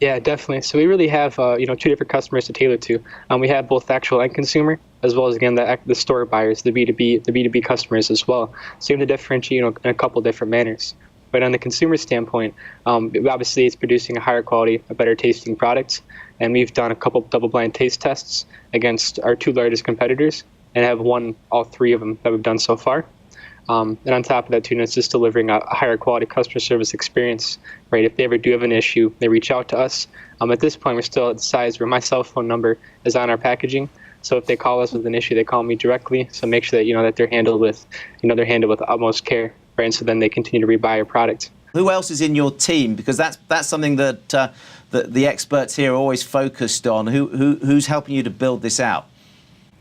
Yeah, definitely. So we really have, two different customers to tailor to. We have both the actual end consumer, as well as, again, the store buyers, the B2B customers as well. So you have to differentiate, in a couple different manners. But on the consumer standpoint, obviously it's producing a higher quality, a better tasting product. And we've done a couple double-blind taste tests against our 2 largest competitors and have won all 3 of them that we've done so far. And on top of that, too, it's just delivering a higher quality customer service experience, right? If they ever do have an issue, they reach out to us. At this point, we're still at the size where my cell phone number is on our packaging. So if they call us with an issue, they call me directly. So make sure that, that they're handled with, the utmost care, right? And so then they continue to rebuy your product. Who else is in your team? Because that's something that the experts here are always focused on. Who's helping you to build this out?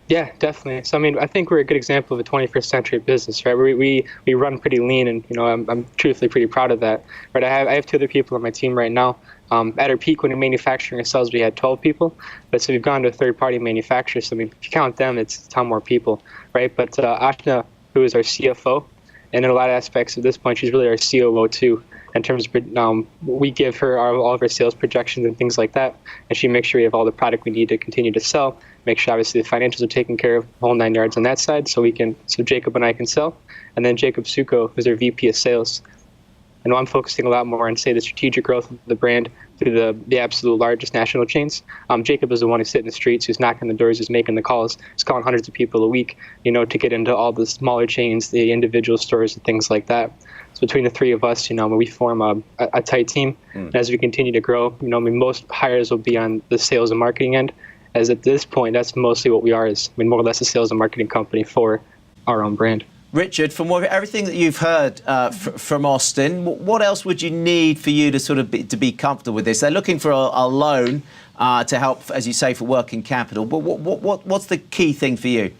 Yeah, definitely. So, I think we're a good example of a 21st century business, right? We run pretty lean, and, I'm truthfully pretty proud of that. Right? I have 2 other people on my team right now. At our peak, when we were manufacturing ourselves, we had 12 people. But so we've gone to a third-party manufacturer. So, if you count them, it's a ton more people, right? But Ashna, who is our CFO, and in a lot of aspects at this point, she's really our COO too. In terms of, we give her all of our sales projections and things like that, and she makes sure we have all the product we need to continue to sell. Make sure obviously the financials are taken care of, the whole 9 yards on that side, so Jacob and I can sell. And then Jacob Suko, who's our VP of Sales. I know I'm focusing a lot more on, say, the strategic growth of the brand through the absolute largest national chains. Jacob is the one who's sitting in the streets, who's knocking the doors, who's making the calls, who's calling hundreds of people a week, to get into all the smaller chains, the individual stores and things like that. So between the 3 of us, we form a tight team. And as we continue to grow, most hires will be on the sales and marketing end. As at this point, that's mostly what we are, is more or less a sales and marketing company for our own brand. Richard, from everything that you've heard from Austin, what else would you need for you to sort of be comfortable with this? They're looking for a loan to help, as you say, for working capital. But what's the key thing for you?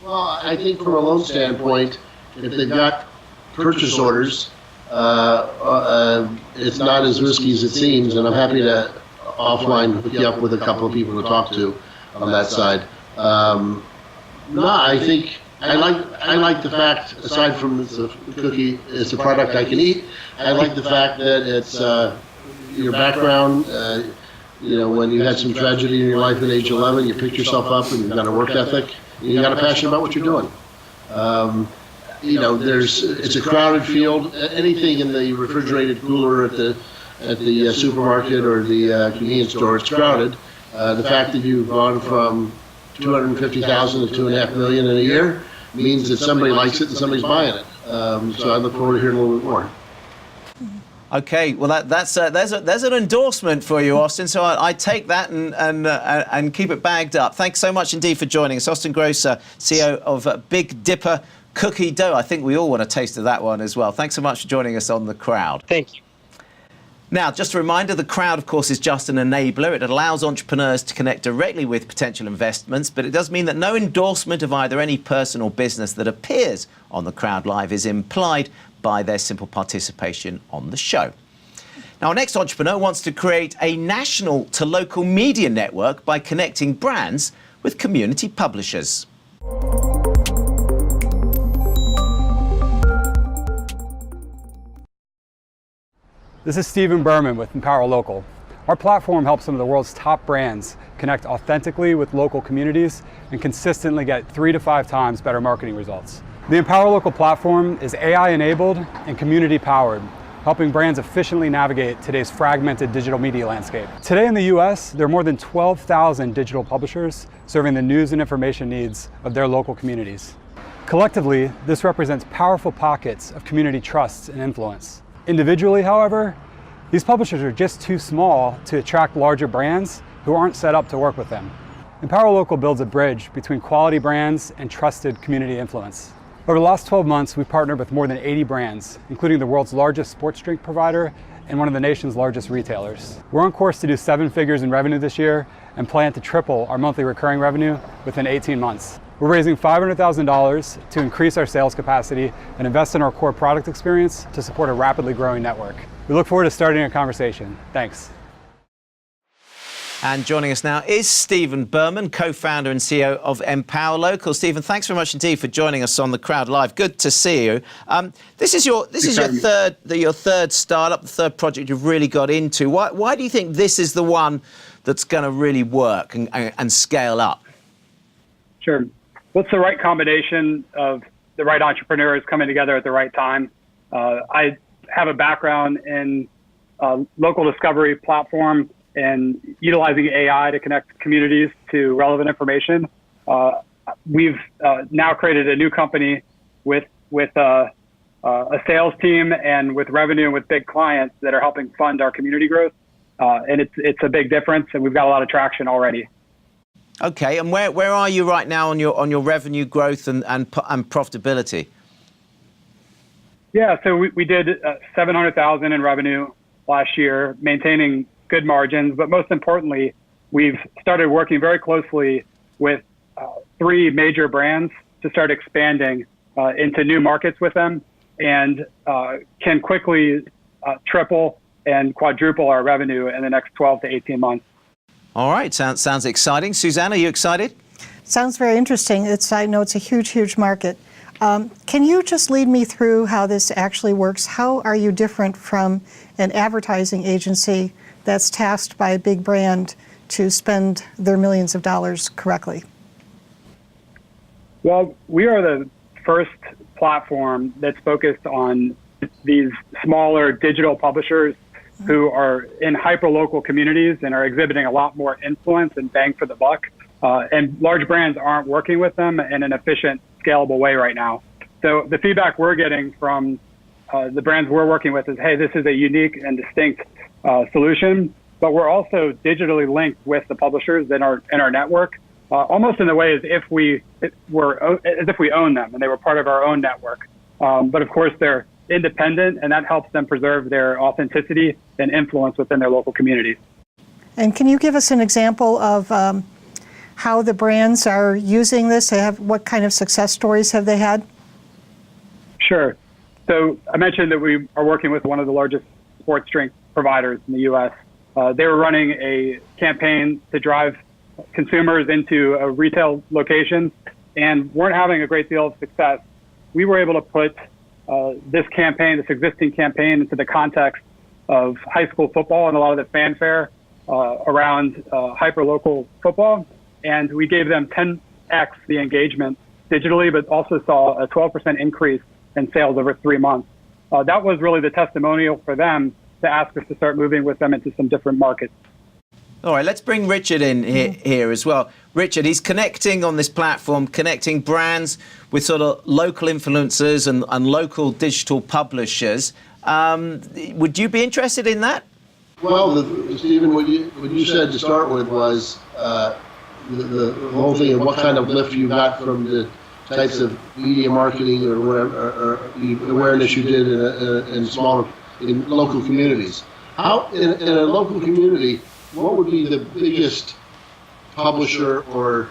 Well, I think from a loan standpoint, if they've got purchase orders, it's not as risky as it seems, and I'm happy to offline hook you up with a couple of people to talk to on that side. I think I like the fact, aside from it's a cookie, it's a product I can eat. I like the fact that it's your background. When you had some tragedy in your life at age 11, you picked yourself up and you've got a work ethic. And you got a passion about what you're doing. It's a crowded field. Anything in the refrigerated cooler at the supermarket or the convenience store, it's crowded. The fact that you've gone from 250,000 to 2.5 million in a year means that somebody likes it and somebody's buying it. So I look forward to hearing a little bit more. Okay, well there's an endorsement for you, Austin. So I take that and keep it bagged up. Thanks so much indeed for joining us, Austin Grosser, CEO of Big Dipper Cookie Dough. I think we all want a taste of that one as well. Thanks so much for joining us on The Crowd. Thank you. Now, just a reminder, The Crowd, of course, is just an enabler. It allows entrepreneurs to connect directly with potential investments, but it does mean that no endorsement of either any person or business that appears on The Crowd Live is implied by their simple participation on the show. Now, our next entrepreneur wants to create a national to local media network by connecting brands with community publishers. This is Stephen Berman with Empower Local. Our platform helps some of the world's top brands connect authentically with local communities and consistently get 3 to 5 times better marketing results. The Empower Local platform is AI-enabled and community-powered, helping brands efficiently navigate today's fragmented digital media landscape. Today in the US, there are more than 12,000 digital publishers serving the news and information needs of their local communities. Collectively, this represents powerful pockets of community trust and influence. Individually, however, these publishers are just too small to attract larger brands who aren't set up to work with them. Empower Local builds a bridge between quality brands and trusted community influence. Over the last 12 months, we've partnered with more than 80 brands, including the world's largest sports drink provider and one of the nation's largest retailers. We're on course to do 7 figures in revenue this year and plan to triple our monthly recurring revenue within 18 months. We're raising $500,000 to increase our sales capacity and invest in our core product experience to support a rapidly growing network. We look forward to starting a conversation. Thanks. And joining us now is Stephen Berman, co-founder and CEO of Empower Local. Stephen, thanks very much indeed for joining us on the Crowd Live. Good to see you. This is your third startup, the third project you've really got into. Why do you think this is the one that's going to really work and scale up? Sure. Well, it's the right combination of the right entrepreneurs coming together at the right time. I have a background in local discovery platform and utilizing AI to connect communities to relevant information. We've now created a new company with a sales team and with revenue and with big clients that are helping fund our community growth. And it's a big difference, and we've got a lot of traction already. Okay, and where are you right now on your revenue growth and profitability? Yeah, so we did $700,000 in revenue last year, maintaining good margins, but most importantly, we've started working very closely with 3 major brands to start expanding into new markets with them, and can quickly triple and quadruple our revenue in the next 12 to 18 months. All right, sounds exciting. Suzanne, are you excited? Sounds very interesting. I know it's a huge market. Can you just lead me through how this actually works? How are you different from an advertising agency that's tasked by a big brand to spend their millions of dollars correctly? Well, we are the first platform that's focused on these smaller digital publishers who are in hyper-local communities and are exhibiting a lot more influence and bang for the buck. And large brands aren't working with them in an efficient, scalable way right now. So the feedback we're getting from the brands we're working with is, hey, this is a unique and distinct solution, but we're also digitally linked with the publishers that are in our network, almost in the way as if we own them and they were part of our own network. But of course, they're independent, and that helps them preserve their authenticity and influence within their local communities. And can you give us an example of how the brands are using this? What kind of success stories have they had? Sure. So I mentioned that we are working with one of the largest sports drink providers in the U.S. They were running a campaign to drive consumers into a retail location and weren't having a great deal of success. We were able to put this existing campaign, into the context of high school football and a lot of the fanfare around hyper-local football. And we gave them 10x the engagement digitally, but also saw a 12% increase in sales over 3 months. That was really the testimonial for them to ask us to start moving with them into some different markets. All right, let's bring Richard in here as well. Richard, he's connecting on this platform, connecting brands with sort of local influencers and local digital publishers. Would you be interested in that? Well, Stephen, what you said to start with was the whole thing of what kind of lift you got from the types of media marketing or whatever, or the awareness you did in local communities. How in a local community, what would be the biggest publisher or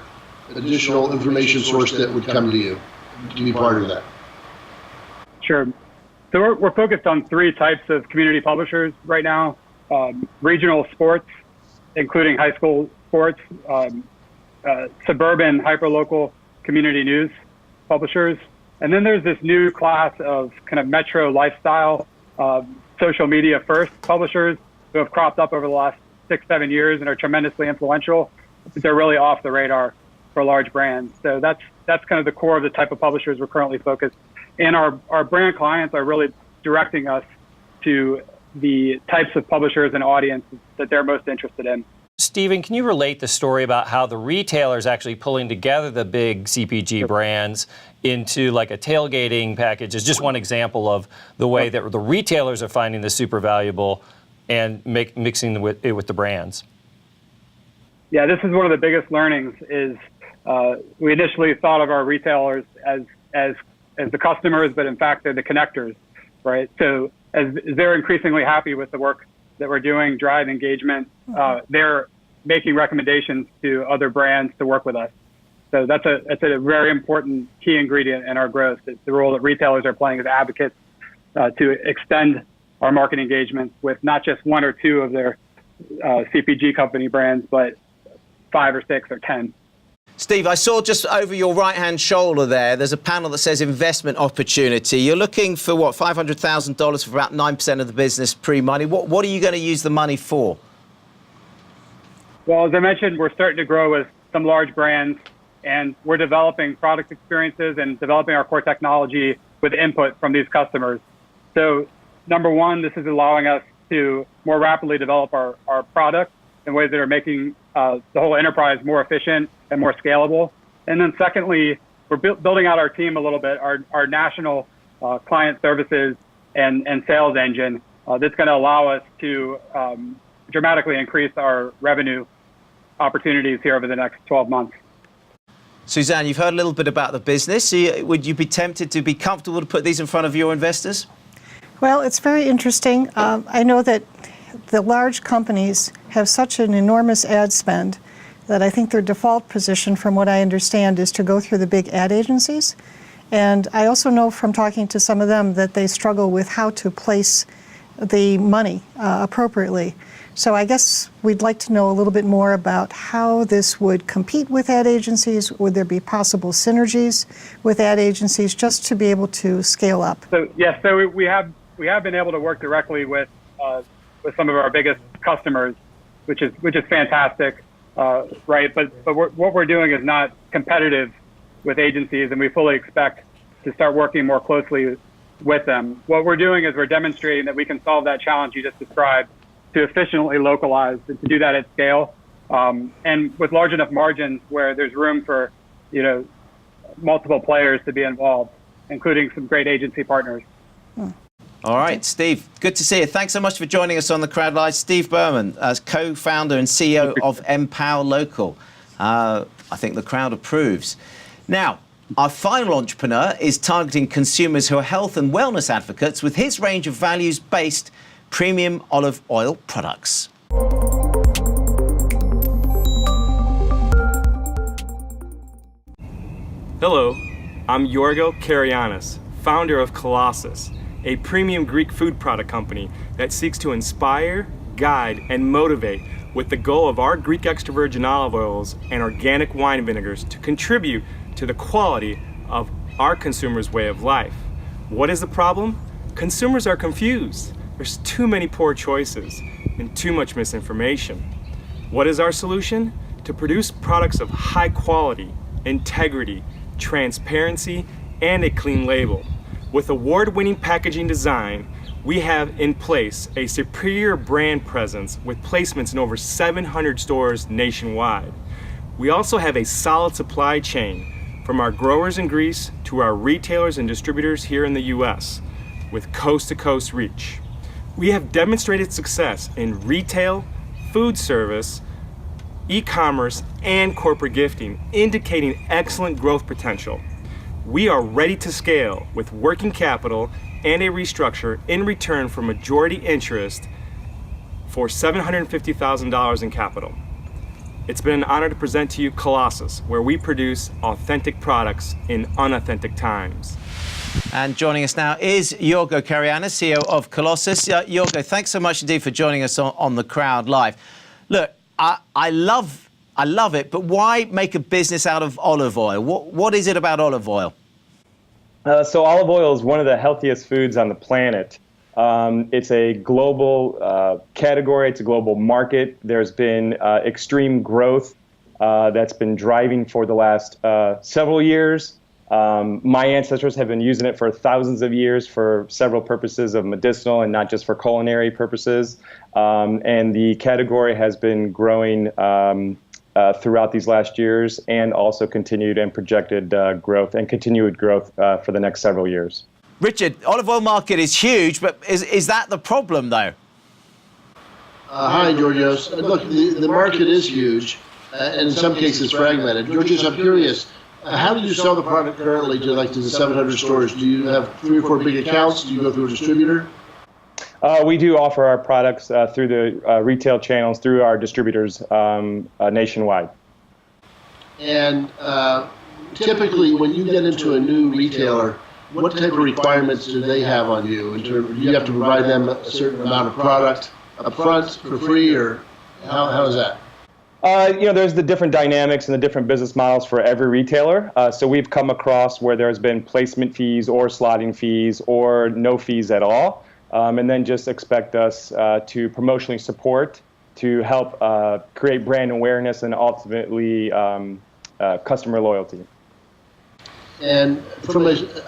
additional information source that would come to you to be part of that? Sure. So we're focused on 3 types of community publishers right now. Regional sports, including high school sports, suburban hyperlocal community news publishers. And then there's this new class of kind of metro lifestyle, social media first publishers who have cropped up over the last 6, 7 years and are tremendously influential, but they're really off the radar for large brands. So that's kind of the core of the type of publishers we're currently focused. And our brand clients are really directing us to the types of publishers and audience that they're most interested in. Stephen, can you relate the story about how the retailers actually pulling together the big CPG brands into like a tailgating package is just one example of the way that the retailers are finding this super valuable and mixing it with the brands? Yeah, this is one of the biggest learnings is we initially thought of our retailers as the customers, but in fact, they're the connectors, right? So as they're increasingly happy with the work that we're doing, drive engagement, they're making recommendations to other brands to work with us. So that's a very important key ingredient in our growth. It's the role that retailers are playing as advocates to extend our market engagements with not just 1 or 2 of their CPG company brands, but 5 or 6 or 10. Steve, I saw just over your right-hand shoulder there's a panel that says investment opportunity. You're looking for, what, $500,000 for about 9% of the business pre-money. What are you going to use the money for? Well, as I mentioned, we're starting to grow with some large brands, and we're developing product experiences and developing our core technology with input from these customers. So, number one, this is allowing us to more rapidly develop our product in ways that are making the whole enterprise more efficient and more scalable. And then secondly, we're building out our team a little bit, our national client services and sales engine that's going to allow us to dramatically increase our revenue opportunities here over the next 12 months. Suzanne, you've heard a little bit about the business. Would you be tempted to be comfortable to put these in front of your investors? Well, it's very interesting. I know that the large companies have such an enormous ad spend that I think their default position, from what I understand, is to go through the big ad agencies. And I also know from talking to some of them that they struggle with how to place the money appropriately. So I guess we'd like to know a little bit more about how this would compete with ad agencies. Would there be possible synergies with ad agencies just to be able to scale up? So yes, so we have been able to work directly with some of our biggest customers, which is fantastic, right? But what we're doing is not competitive with agencies, and we fully expect to start working more closely with them. What we're doing is we're demonstrating that we can solve that challenge you just described to efficiently localize and to do that at scale, and with large enough margins where there's room for, multiple players to be involved, including some great agency partners. All right, Steve, good to see you. Thanks so much for joining us on the Crowd Live. Steve Berman, as co-founder and CEO of Empower Local. I think the crowd approves. Now, our final entrepreneur is targeting consumers who are health and wellness advocates with his range of values-based premium olive oil products. Hello, I'm Yorgo Karianis, founder of Colossus, a premium Greek food product company that seeks to inspire, guide, and motivate with the goal of our Greek extra virgin olive oils and organic wine vinegars to contribute to the quality of our consumers' way of life. What is the problem? Consumers are confused. There's too many poor choices and too much misinformation. What is our solution? To produce products of high quality, integrity, transparency, and a clean label. With award-winning packaging design, we have in place a superior brand presence with placements in over 700 stores nationwide. We also have a solid supply chain from our growers in Greece to our retailers and distributors here in the US, with coast-to-coast reach. We have demonstrated success in retail, food service, e-commerce, and corporate gifting, indicating excellent growth potential. We are ready to scale with working capital and a restructure in return for majority interest for $750,000 in capital. It's been an honor to present to you Colossus, where we produce authentic products in unauthentic times. And joining us now is Yorgo Karianis, CEO of Colossus. Yorgo, thanks so much indeed for joining us on the Crowd Live. Look, I love it, but why make a business out of olive oil? What is it about olive oil? So olive oil is one of the healthiest foods on the planet. It's a global category. It's a global market. There's been extreme growth that's been driving for the last several years. My ancestors have been using it for thousands of years for several purposes of medicinal and not just for culinary purposes. And the category has been growing throughout these last years, and also continued and projected growth and continued growth for the next several years. Richard, olive oil market is huge, but is that the problem, though? Hi, Georgios. Look, the market is huge, and in some cases fragmented. Georgios, I'm curious, how do you sell the product currently to the 700 stores? Do you have 3 or 4 big accounts? Do you go through a distributor? We do offer our products through the retail channels, through our distributors nationwide. And typically, when you get into a new retailer, what type of requirements do they have on you? Do you have to provide them a certain amount of product up front for free, or how is that? There's the different dynamics and the different business models for every retailer. So we've come across where there's been placement fees or slotting fees or no fees at all. And then just expect us to promotionally support to help create brand awareness and ultimately customer loyalty. And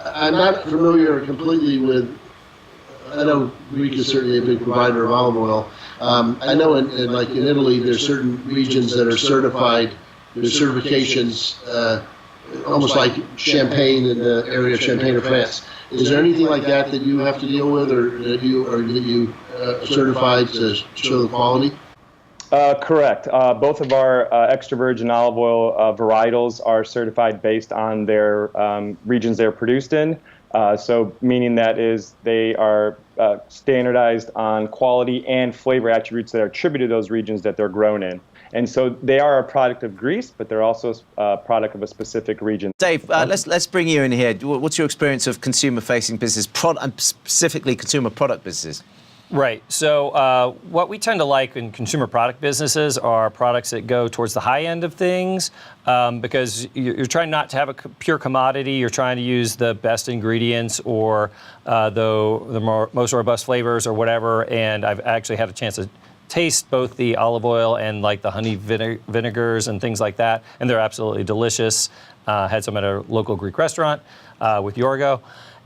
I'm not familiar completely with, I know Greek is certainly a big provider of olive oil. I know in Italy, there's certain regions that are certified. There's certifications, almost like Champagne in the area of Champagne or France. Is there anything like that you have to deal with, or that you certified to show the quality? Correct. Both of our extra virgin olive oil varietals are certified based on their regions they're produced in. So meaning that is they are standardized on quality and flavor attributes that are attributed to those regions that they're grown in. And so they are a product of Greece, but they're also a product of a specific region. Dave, let's bring you in here. What's your experience of consumer-facing business, specifically consumer product businesses? Right. So what we tend to like in consumer product businesses are products that go towards the high end of things, because you're trying not to have a pure commodity. You're trying to use the best ingredients or the most robust flavors or whatever. And I've actually had a chance to taste both the olive oil and like the honey vinegars and things like that, and they're absolutely delicious. Had some at a local Greek restaurant with Yorgo.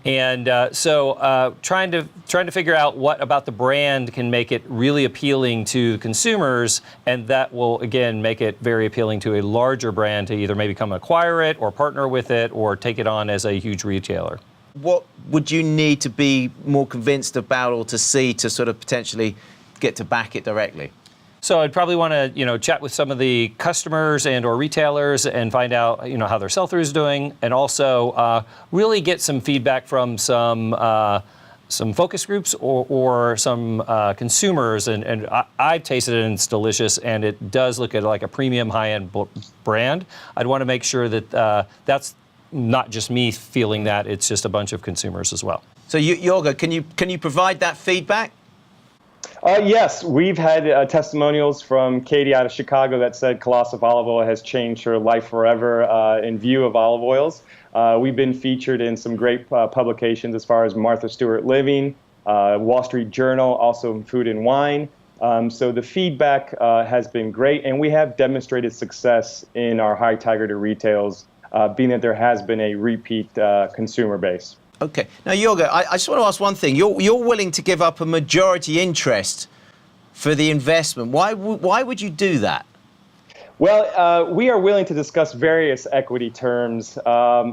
And so trying to figure out what about the brand can make it really appealing to consumers, and that will, again, make it very appealing to a larger brand to either maybe come acquire it or partner with it or take it on as a huge retailer. What would you need to be more convinced about or to see to sort of potentially get to back it directly? So I'd probably want to, chat with some of the customers and or retailers and find out, how their sell-through is doing, and also really get some feedback from some focus groups or some consumers. And I've tasted it and it's delicious, and it does look at like a premium high-end brand. I'd want to make sure that that's not just me feeling that; it's just a bunch of consumers as well. So Yorgo, can you provide that feedback? Yes, we've had testimonials from Katie out of Chicago that said Colossus olive oil has changed her life forever in view of olive oils. We've been featured in some great publications as far as Martha Stewart Living, Wall Street Journal, also in Food and Wine. So the feedback has been great, and we have demonstrated success in our high tiger to retails, being that there has been a repeat consumer base. Okay. Now, Yorgo, I just want to ask one thing. You're willing to give up a majority interest for the investment. Why would you do that? Well, we are willing to discuss various equity terms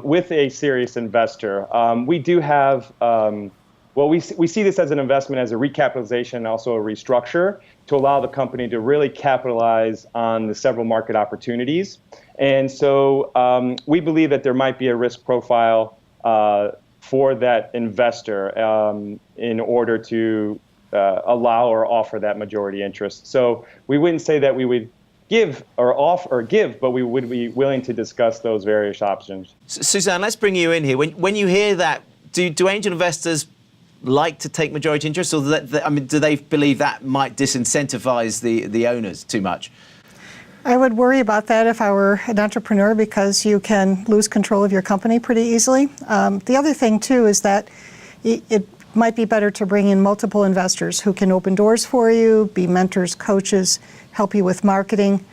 with a serious investor. We do have, we see this as an investment, as a recapitalization, and also a restructure to allow the company to really capitalize on the several market opportunities. And so we believe that there might be a risk profile for that investor in order to allow or offer that majority interest. So we wouldn't say that we would give or offer or give, but we would be willing to discuss those various options. Suzanne, let's bring you in here. When you hear that, do angel investors like to take majority interest, or do they believe that might disincentivize the owners too much? I would worry about that if I were an entrepreneur, because you can lose control of your company pretty easily. The other thing, too, is that might be better to bring in multiple investors who can open doors for you, be mentors, coaches, help you with marketing.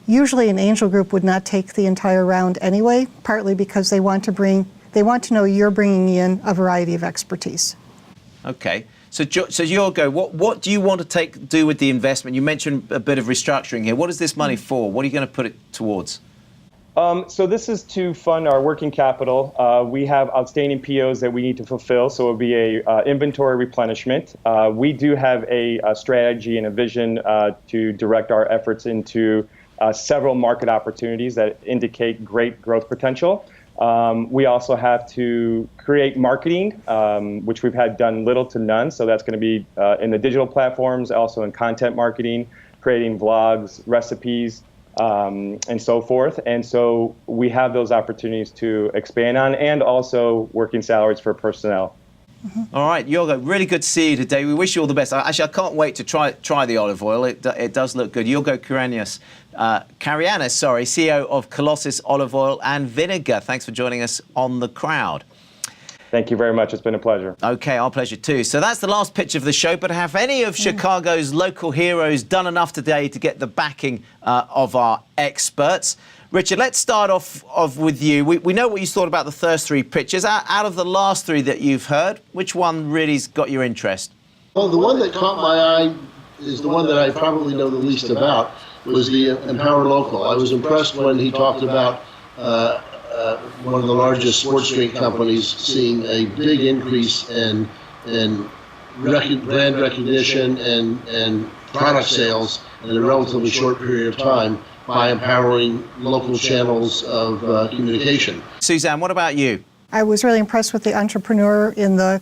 Usually an angel group would not take the entire round anyway, partly because they want to know you're bringing in a variety of expertise. Okay. So Jorgo, what do you want to do with the investment? You mentioned a bit of restructuring here. What is this money for? What are you going to put it towards? So this is to fund our working capital. We have outstanding POs that we need to fulfill, so it'll be a inventory replenishment. We do have a strategy and a vision to direct our efforts into several market opportunities that indicate great growth potential. We also have to create marketing, which we've had done little to none. So that's going to be in the digital platforms, also in content marketing, creating vlogs, recipes, and so forth. And so we have those opportunities to expand on, and also working salaries for personnel. All right, Jorgo, really good to see you today. We wish you all the best. Actually, I can't wait to try the olive oil. It does look good. Jorgo Karianis, CEO of Colossus Olive Oil and Vinegar. Thanks for joining us on The Crowd. Thank you very much. It's been a pleasure. Okay, our pleasure too. So that's the last pitch of the show, but have any of Chicago's local heroes done enough today to get the backing of our experts? Richard, let's start off with you. We know what you thought about the first three pitches. Out of the last three that you've heard, which one really's got your interest? Well, the one that caught my eye is the one that I probably know the least about, was the Empower Local. I was impressed when he talked about one of the largest sports drink companies seeing a big increase in brand recognition and product sales in a relatively short period of time by empowering local channels of communication. Suzanne, what about you? I was really impressed with the entrepreneur in the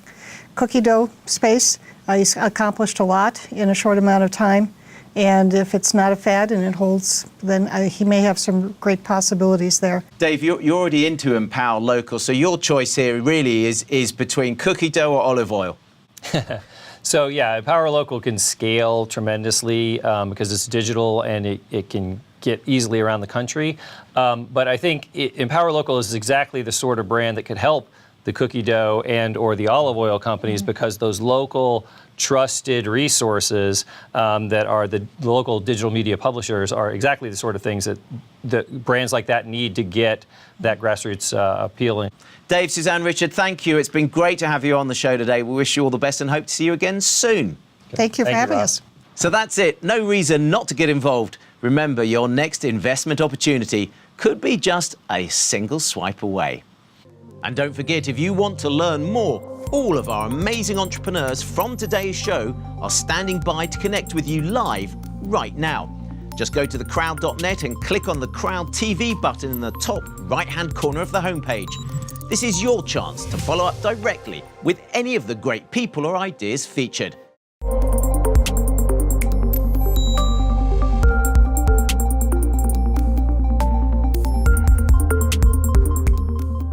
cookie dough space. He's accomplished a lot in a short amount of time. And if it's not a fad and it holds, then he may have some great possibilities there. Dave, you're already into Empower Local, so your choice here really is between cookie dough or olive oil. So yeah, Empower Local can scale tremendously because it's digital and it can get easily around the country. But I think Empower Local is exactly the sort of brand that could help the cookie dough and or the olive oil companies because those local trusted resources that are the local digital media publishers are exactly the sort of things that brands like that need to get that grassroots appealing. Dave, Suzanne, Richard, thank you. It's been great to have you on the show today. We wish you all the best and hope to see you again soon. Thank you for having us. So that's it. No reason not to get involved. Remember, your next investment opportunity could be just a single swipe away. And don't forget, if you want to learn more, all of our amazing entrepreneurs from today's show are standing by to connect with you live right now. Just go to thecrowd.net and click on the Crowd TV button in the top right-hand corner of the homepage. This is your chance to follow up directly with any of the great people or ideas featured.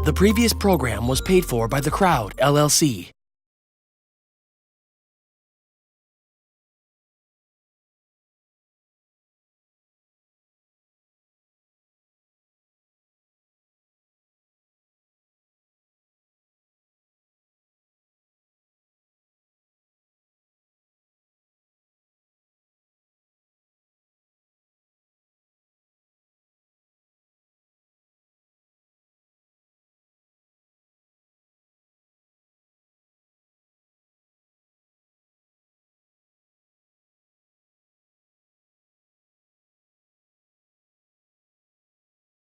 The previous program was paid for by The Crowd, LLC.